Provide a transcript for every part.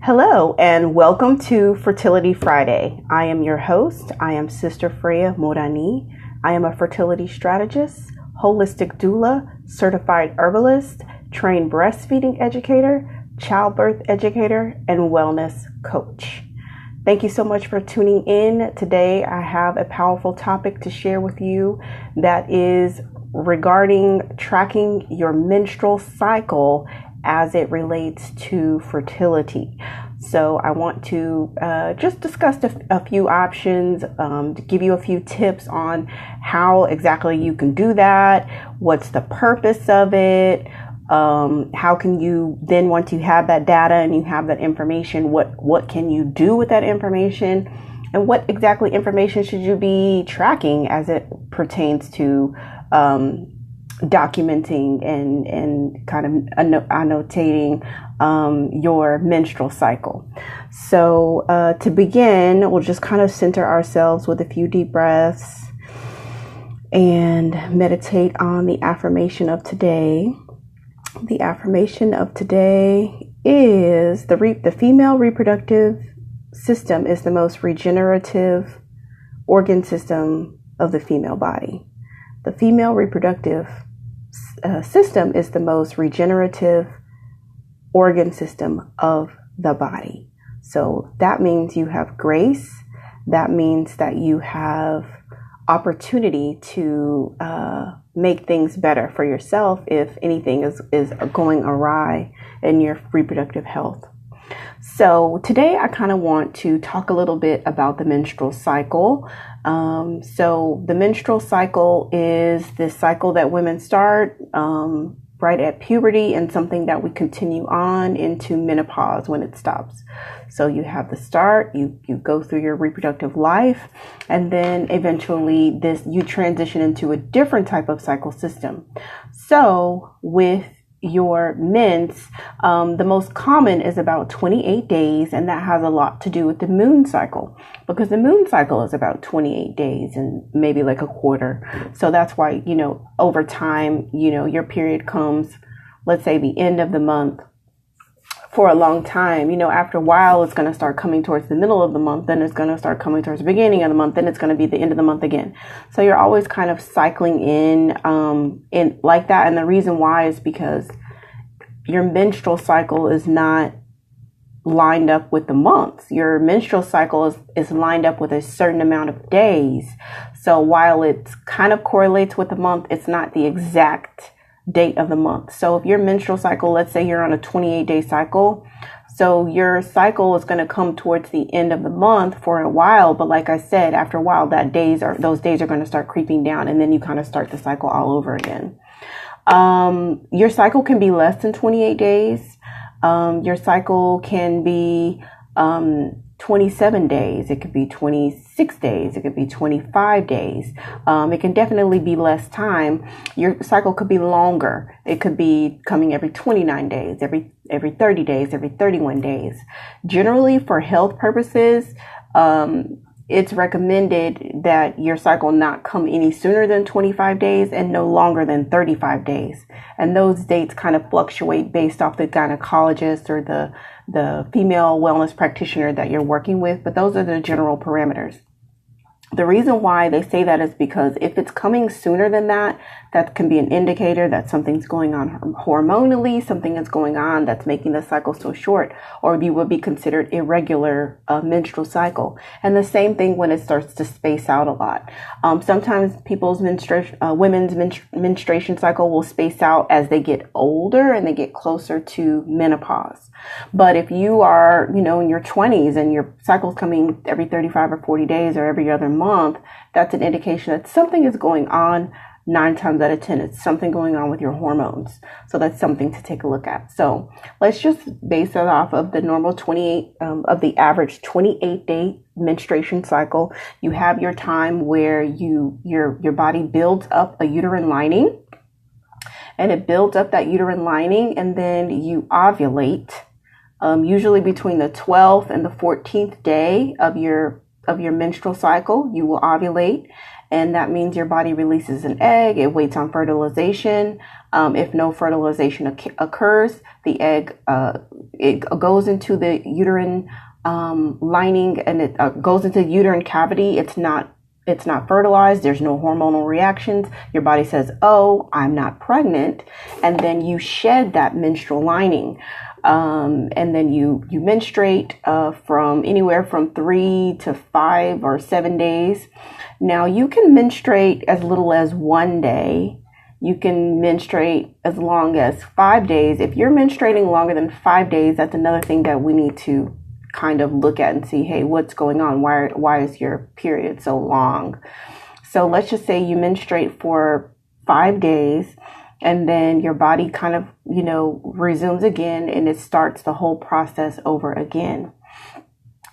Hello and welcome to Fertility Friday. I am your host. I am Sister Freya Morani. I am a fertility strategist, holistic doula, certified herbalist, trained breastfeeding educator, childbirth educator, and wellness coach. Thank you so much for tuning in. Today I have a powerful topic to share with you that is regarding tracking your menstrual cycle as it relates to fertility. So I want to just discuss a few options, to give you a few tips on how exactly you can do that, what's the purpose of it, how can you then, once you have that data and you have that information, what can you do with that information, and what exactly information should you be tracking as it pertains to documenting and kind of annotating your menstrual cycle. So to begin, we'll just kind of center ourselves with a few deep breaths and meditate on the affirmation of today. The affirmation of today is the female reproductive system is the most regenerative organ system of the female body. The female reproductive system is the most regenerative organ system of the body. So that means you have grace. That means that you have opportunity to make things better for yourself if anything is going awry in your reproductive health. So today I kind of want to talk a little bit about the menstrual cycle. So the menstrual cycle is this cycle that women start right at puberty and something that we continue on into menopause when it stops. So you have the start, you go through your reproductive life, and then eventually you transition into a different type of cycle system. So with your mens, the most common is about 28 days, and that has a lot to do with the moon cycle, because the moon cycle is about 28 days and maybe like a quarter. So that's why, over time, your period comes, let's say the end of the month. For a long time, after a while, it's going to start coming towards the middle of the month, then it's going to start coming towards the beginning of the month, then it's going to be the end of the month again. So you're always kind of cycling in like that. And the reason why is because your menstrual cycle is not lined up with the months. Your menstrual cycle is lined up with a certain amount of days. So while it kind of correlates with the month, it's not the exact date of the month. So if your menstrual cycle, let's say you're on a 28-day cycle, so your cycle is going to come towards the end of the month for a while. But like I said, after a while, those days are going to start creeping down, and then you kind of start the cycle all over again. Your cycle can be less than 28 days. Your cycle can be 27 days. It could be 26 days. It could be 25 days. It can definitely be less time. Your cycle could be longer. It could be coming every 29 days, every 30 days, every 31 days. Generally, for health purposes, it's recommended that your cycle not come any sooner than 25 days and no longer than 35 days. And those dates kind of fluctuate based off the gynecologist or the female wellness practitioner that you're working with. But those are the general parameters. The reason why they say that is because if it's coming sooner than that, that can be an indicator that something's going on hormonally, something is going on that's making the cycle so short, or you would be considered irregular menstrual cycle. And the same thing when it starts to space out a lot. Sometimes women's menstruation cycle will space out as they get older and they get closer to menopause. But if you are, in your 20s and your cycle's coming every 35 or 40 days or every other month, that's an indication that something is going on. 9 times out of 10, it's something going on with your hormones. So that's something to take a look at. So let's just base it off of the normal of the average 28-day menstruation cycle. You have your time where your body builds up a uterine lining, and it builds up that uterine lining, and then you ovulate. Usually between the 12th and the 14th day of your menstrual cycle, you will ovulate. And that means your body releases an egg. It waits on fertilization. If no fertilization occurs, the egg it goes into the uterine lining, and it goes into the uterine cavity. It's not fertilized. There's no hormonal reactions. Your body says, oh, I'm not pregnant. And then you shed that menstrual lining. And then you menstruate from anywhere from 3 to 5 or 7 days. Now you can menstruate as little as 1 day. You can menstruate as long as 5 days. If you're menstruating longer than 5 days, that's another thing that we need to kind of look at and see, hey, what's going on? Why is your period so long? So let's just say you menstruate for 5 days, and then your body kind of, resumes again, and it starts the whole process over again.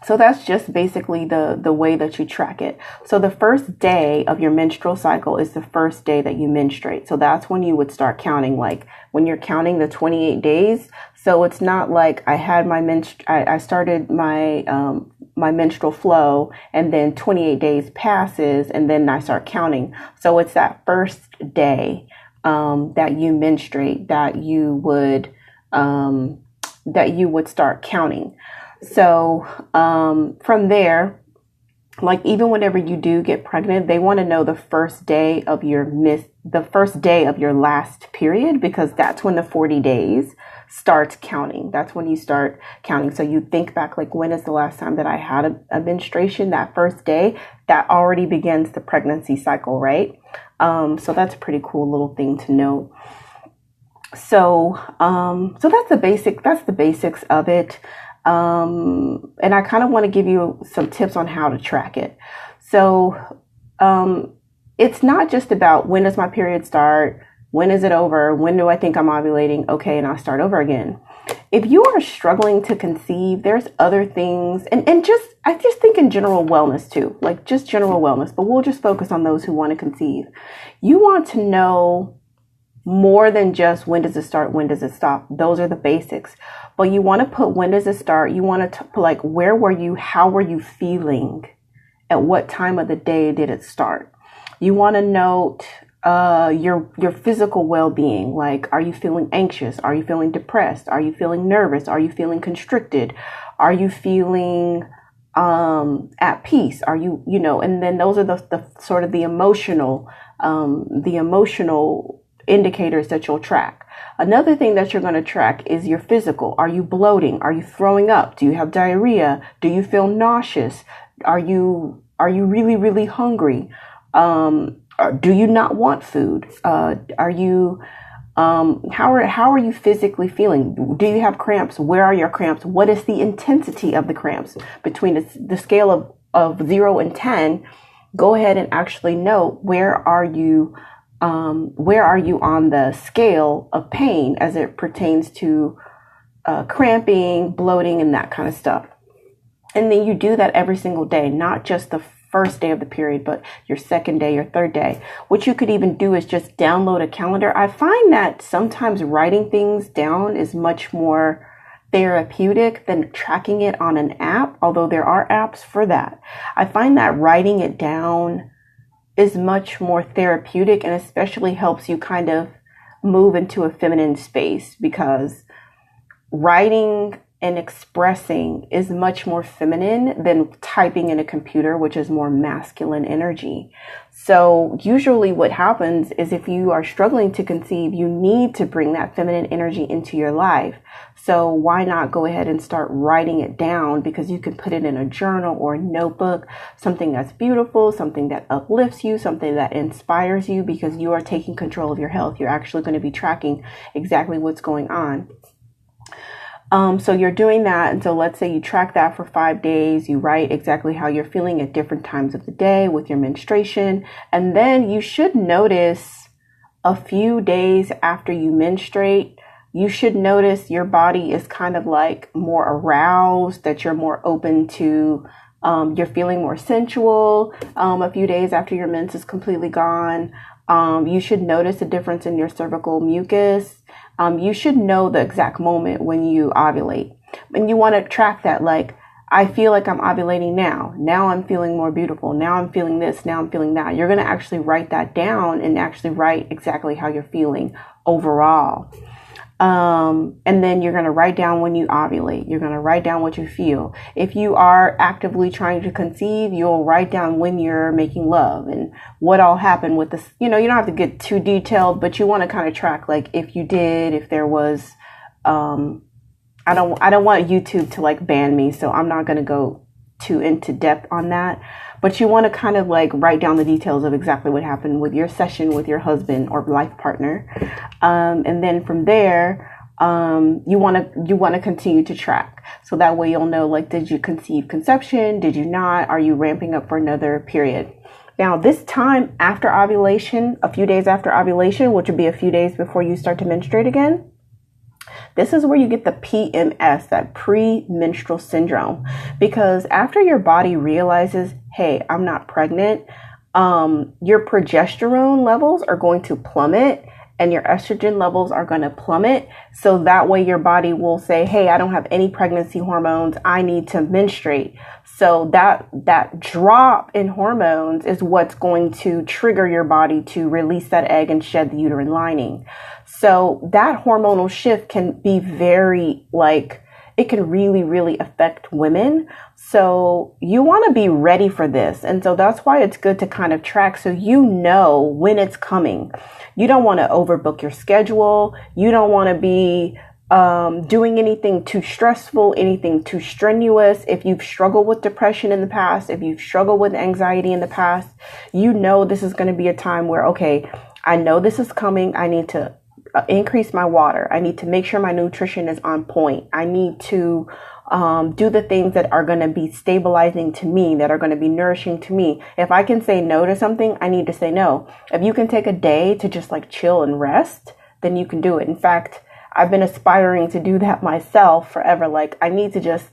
So that's just basically the way that you track it. So the first day of your menstrual cycle is the first day that you menstruate. So that's when you would start counting, like when you're counting the 28 days. So it's not like I had I started my my menstrual flow, and then 28 days passes, and then I start counting. So it's that first day that you menstruate that you would start counting. So from there, like even whenever you do get pregnant, they want to know the first day of your last period, because that's when the 40 days starts counting. That's when you start counting. So you think back, like, when is the last time that I had a menstruation? That first day, that already begins the pregnancy cycle, right? So that's a pretty cool little thing to know. So that's the basics of it. And I kind of want to give you some tips on how to track it. So, it's not just about when does my period start? When is it over? When do I think I'm ovulating? Okay, and I'll start over again. If you are struggling to conceive, there's other things, and I just think in general wellness too, like just general wellness, but we'll just focus on those who want to conceive. You want to know more than just when does it start, when does it stop. Those are the basics. But you want to put when does it start. You want to put like, where were you? How were you feeling? At what time of the day did it start? You want to note your physical well-being. Like, are you feeling anxious? Are you feeling depressed? Are you feeling nervous? Are you feeling constricted? Are you feeling at peace? Are you, and then those are the sort of the emotional indicators that you'll track. Another thing that you're going to track is your physical. Are you bloating? Are you throwing up? Do you have diarrhea? Do you feel nauseous? Are you really, really hungry? Do you not want food? Are you, how are you physically feeling? Do you have cramps? Where are your cramps? What is the intensity of the cramps? Between the scale of 0 and 10, go ahead and actually note where are you on the scale of pain as it pertains to cramping, bloating, and that kind of stuff. And then you do that every single day, not just the first day of the period, but your second day, your third day. What you could even do is just download a calendar. I find that sometimes writing things down is much more therapeutic than tracking it on an app, although there are apps for that. I find that writing it down is much more therapeutic, and especially helps you kind of move into a feminine space, because writing and expressing is much more feminine than typing in a computer, which is more masculine energy. So usually what happens is, if you are struggling to conceive, you need to bring that feminine energy into your life. So why not go ahead and start writing it down? Because you can put it in a journal or a notebook, something that's beautiful, something that uplifts you, something that inspires you, because you are taking control of your health. You're actually going to be tracking exactly what's going on. So you're doing that. And so let's say you track that for 5 days. You write exactly how you're feeling at different times of the day with your menstruation. And then you should notice a few days after you menstruate, you should notice your body is kind of like more aroused, that you're more open to, you're feeling more sensual. A few days after your mens is completely gone, you should notice a difference in your cervical mucus. You should know the exact moment when you ovulate, and you want to track that. Like, I feel like I'm ovulating now. Now I'm feeling more beautiful. Now I'm feeling this. Now I'm feeling that. You're going to actually write that down and actually write exactly how you're feeling overall. And then you're going to write down when you ovulate. You're going to write down what you feel. If you are actively trying to conceive, you'll write down when you're making love and what all happened with this. You know, you don't have to get too detailed, but you want to kind of track, like, if you did, if there was, I don't want YouTube to like ban me, so I'm not going to go too into depth on that. But you want to kind of like write down the details of exactly what happened with your session with your husband or life partner. And then from there, you want to continue to track. So that way you'll know, like, did you conceive conception? Did you not? Are you ramping up for another period? Now, this time after ovulation, a few days after ovulation, which would be a few days before you start to menstruate again, this is where you get the PMS, that premenstrual syndrome, because after your body realizes, hey, I'm not pregnant, your progesterone levels are going to plummet and your estrogen levels are going to plummet. So that way your body will say, hey, I don't have any pregnancy hormones. I need to menstruate. So that drop in hormones is what's going to trigger your body to release that egg and shed the uterine lining. So that hormonal shift can be very, like, it can really, really affect women. So you want to be ready for this. And so that's why it's good to kind of track so you know when it's coming. You don't want to overbook your schedule. You don't want to be doing anything too stressful, anything too strenuous. If you've struggled with depression in the past, if you've struggled with anxiety in the past, you know this is going to be a time where, okay, I know this is coming. I need to increase my water. I need to make sure my nutrition is on point. I need to do the things that are going to be stabilizing to me, that are going to be nourishing to me. If I can say no to something, I need to say no. If you can take a day to just like chill and rest, then you can do it. In fact, I've been aspiring to do that myself forever. Like, I need to just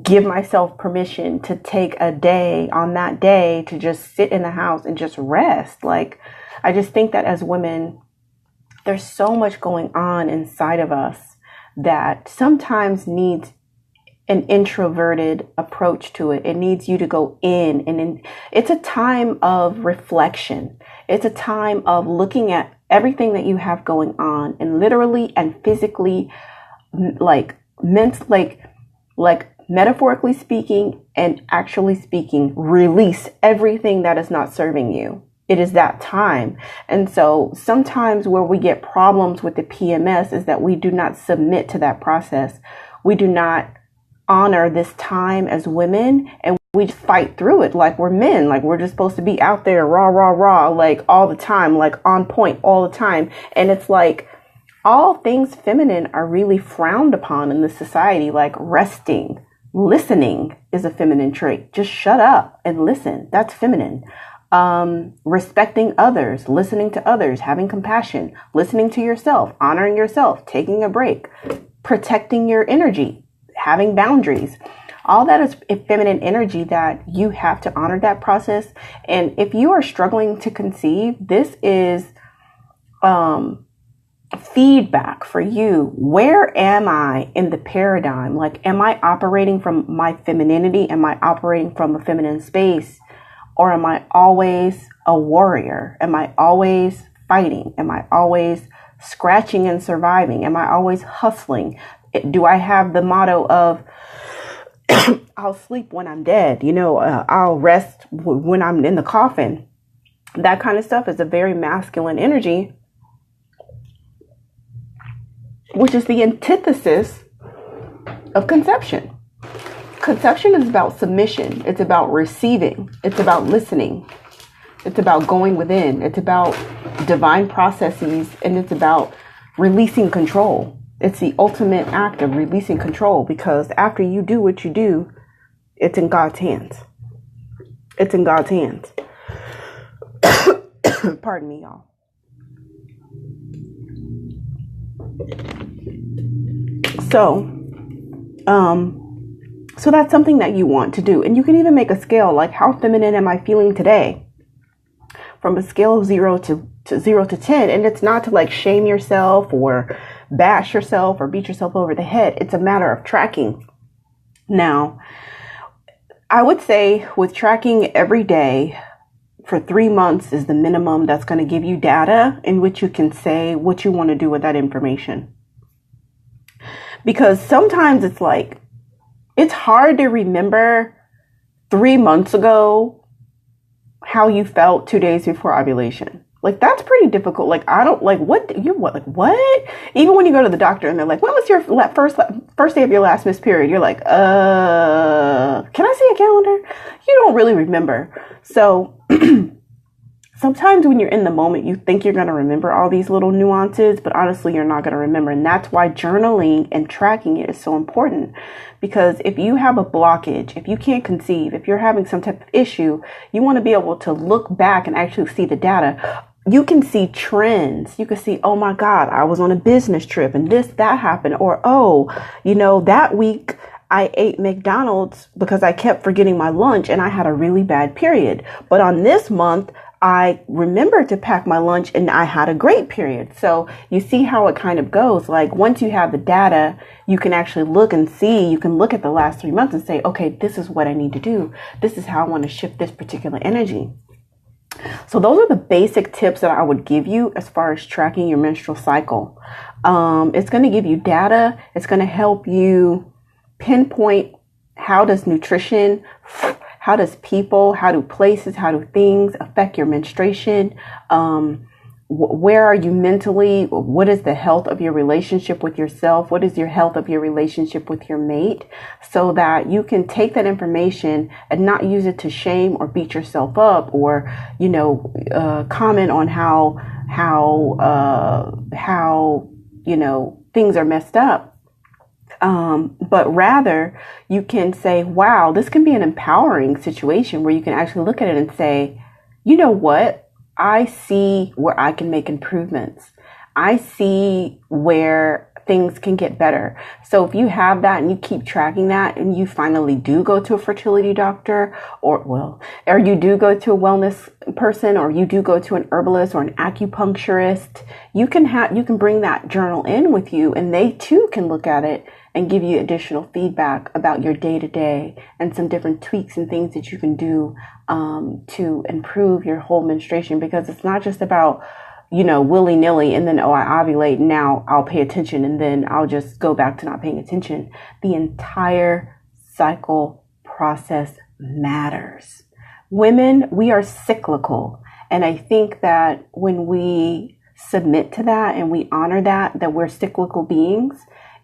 give myself permission to take a day on that day to just sit in the house and just rest. Like, I just think that as women, there's so much going on inside of us that sometimes needs an introverted approach to it. It needs you to go in, and it's a time of reflection. It's a time of looking at everything that you have going on and literally and physically, like metaphorically speaking and actually speaking, release everything that is not serving you. It is that time. And so sometimes where we get problems with the PMS is that we do not submit to that process. We do not honor this time as women, and we just fight through it like we're men. Like, we're just supposed to be out there raw, like all the time, like on point all the time. And it's like all things feminine are really frowned upon in this society, like resting. Listening is a feminine trait. Just shut up and listen. That's feminine. Respecting others, listening to others, having compassion, listening to yourself, honoring yourself, taking a break, protecting your energy, having boundaries. All that is feminine energy that you have to honor that process. And if you are struggling to conceive, this is feedback for you. Where am I in the paradigm? Like, am I operating from my femininity? Am I operating from a feminine space? Or am I always a warrior? Am I always fighting? Am I always scratching and surviving? Am I always hustling? Do I have the motto of I'll sleep when I'm dead? You know, I'll rest when I'm in the coffin. That kind of stuff is a very masculine energy, which is the antithesis of conception. Conception is about submission. It's about receiving. It's about listening. It's about going within. It's about divine processes, and it's about releasing control. It's the ultimate act of releasing control, because after you do what you do, it's in God's hands. It's in God's hands. Pardon me, y'all. So that's something that you want to do. And you can even make a scale, like, how feminine am I feeling today? From a scale of 0 to 10. And it's not to like shame yourself or bash yourself or beat yourself over the head. It's a matter of tracking. Now, I would say with tracking every day for 3 months is the minimum that's going to give you data in which you can say what you want to do with that information. Because sometimes it's like, it's hard to remember 3 months ago how you felt 2 days before ovulation. Like, that's pretty difficult. Like, I don't, like, what? Even when you go to the doctor and they're like, when was your first day of your last missed period? You're like, can I see a calendar? You don't really remember. So sometimes when you're in the moment, you think you're going to remember all these little nuances, but honestly, you're not going to remember. And that's why journaling and tracking it is so important. Because if you have a blockage, if you can't conceive, if you're having some type of issue, you want to be able to look back and actually see the data. You can see trends. You can see, oh my God, I was on a business trip and that happened. Or, oh, that week I ate McDonald's because I kept forgetting my lunch and I had a really bad period. But on this month, I remembered to pack my lunch and I had a great period. So you see how it kind of goes. Like, once you have the data, you can actually look and see, you can look at the last 3 months and say, okay, this is what I need to do. This is how I want to shift this particular energy. So those are the basic tips that I would give you as far as tracking your menstrual cycle. It's going to give you data. It's going to help you pinpoint how does nutrition, how does people, how do places, how do things affect your menstruation? Where are you mentally? What is the health of your relationship with yourself? What is your health of your relationship with your mate? So that you can take that information and not use it to shame or beat yourself up or, comment on how things are messed up. But rather you can say, wow, this can be an empowering situation where you can actually look at it and say, you know what? I see where I can make improvements. I see where things can get better. So if you have that and you keep tracking that and you finally do go to a fertility doctor or you do go to a wellness person or you do go to an herbalist or an acupuncturist, you can bring that journal in with you and they too can look at it and give you additional feedback about your day-to-day and some different tweaks and things that you can do to improve your whole menstruation. Because it's not just about, willy-nilly and then, I ovulate, now I'll pay attention and then I'll just go back to not paying attention. The entire cycle process matters. Women, we are cyclical. And I think that when we submit to that and we honor that we're cyclical beings,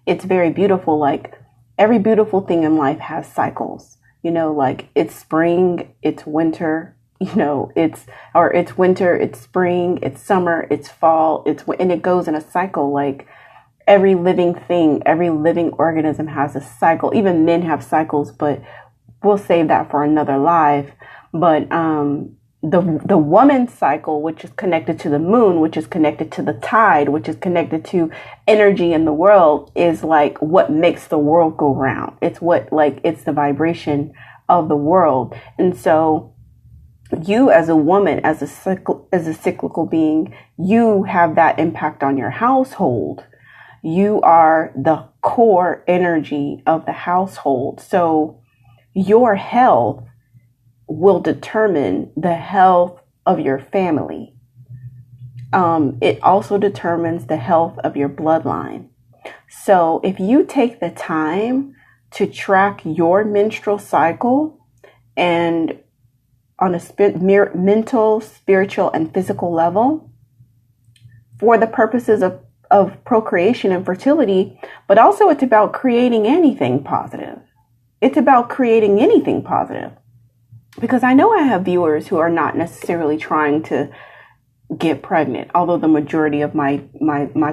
it's very beautiful. Like, every beautiful thing in life has cycles, like it's spring, it's winter, it's winter, it's spring, it's summer, it's fall, and it goes in a cycle. Like, every living thing, every living organism has a cycle. Even men have cycles, but we'll save that for another live. But, the woman's cycle, which is connected to the moon, which is connected to the tide, which is connected to energy in the world, is like what makes the world go round. It's it's the vibration of the world. And so you as a woman, as a cyclical being, you have that impact on your household. You are the core energy of the household. So your health will determine the health of your family. It also determines the health of your bloodline. So if you take the time to track your menstrual cycle and on a mental, spiritual, and physical level for the purposes of procreation and fertility, but also it's about creating anything positive. It's about creating anything positive. Because I know I have viewers who are not necessarily trying to get pregnant, although the majority of my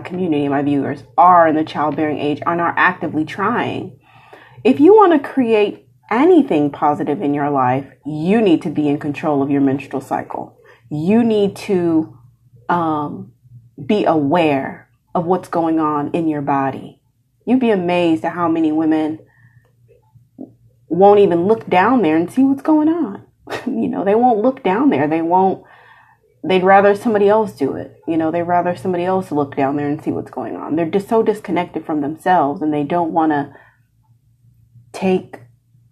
community, my viewers, are in the childbearing age and are actively trying. If you want to create anything positive in your life, you need to be in control of your menstrual cycle. You need to be aware of what's going on in your body. You'd be amazed at how many women won't even look down there and see what's going on. They won't look down there. They'd rather somebody else do it. They'd rather somebody else look down there and see what's going on. They're just so disconnected from themselves and they don't want to take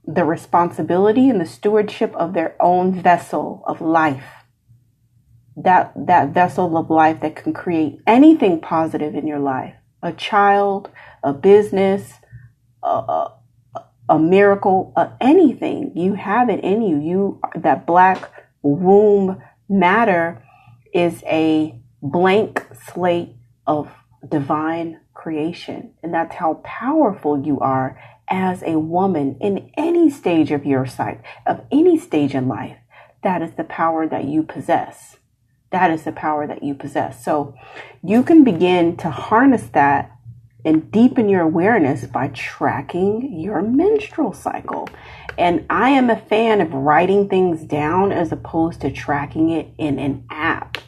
the responsibility and the stewardship of their own vessel of life. That vessel of life that can create anything positive in your life. a child, a business, a, a miracle, anything. You have it in you. That black womb matter is a blank slate of divine creation. And that's how powerful you are as a woman in any stage of your life, of any stage in life. That is the power that you possess. That is the power that you possess. So you can begin to harness that and deepen your awareness by tracking your menstrual cycle. And I am a fan of writing things down as opposed to tracking it in an app.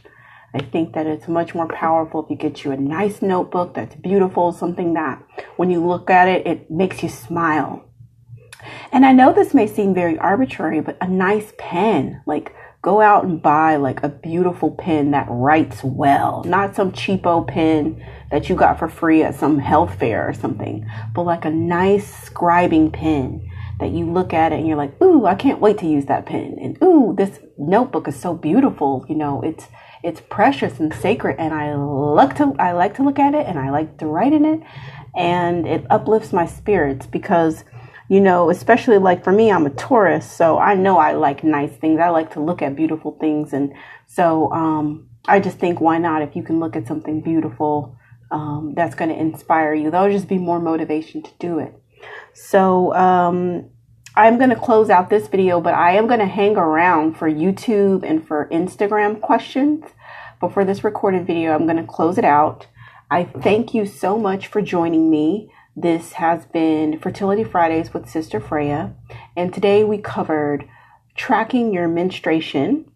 I think that it's much more powerful if you get you a nice notebook that's beautiful, something that when you look at it, it makes you smile. And I know this may seem very arbitrary, but a nice pen, like go out and buy like a beautiful pen that writes well, not some cheapo pen that you got for free at some health fair or something, but like a nice scribing pen that you look at it and you're like, ooh, I can't wait to use that pen. And ooh, this notebook is so beautiful. You know, it's precious and sacred. And I like to look at it and I like to write in it, and it uplifts my spirits because, you know, especially like for me, I'm a Taurus, so I know I like nice things. I like to look at beautiful things. And so I just think, why not? If you can look at something beautiful, that's going to inspire you. That'll just be more motivation to do it. So I'm going to close out this video, but I am going to hang around for YouTube and for Instagram questions. But for this recorded video, I'm going to close it out. I thank you so much for joining me. This has been Fertility Fridays with Sister Freya, and today we covered tracking your menstruation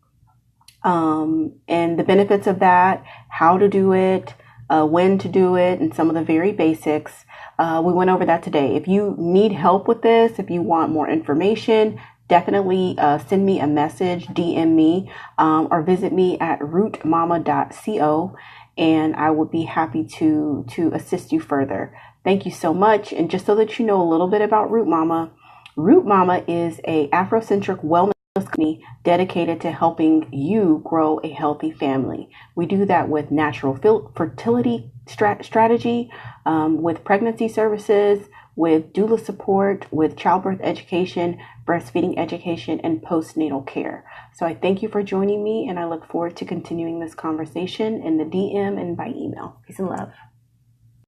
and the benefits of that, how to do it, when to do it, and some of the very basics. We went over that today. If you need help with this, if you want more information, definitely send me a message, DM me, or visit me at rootmama.co, and I would be happy to assist you further. Thank you so much. And just so that you know a little bit about RootMama, RootMama is a Afrocentric wellness company dedicated to helping you grow a healthy family. We do that with natural fertility strategy, with pregnancy services, with doula support, with childbirth education, breastfeeding education, and postnatal care. So I thank you for joining me, and I look forward to continuing this conversation in the DM and by email. Peace and love.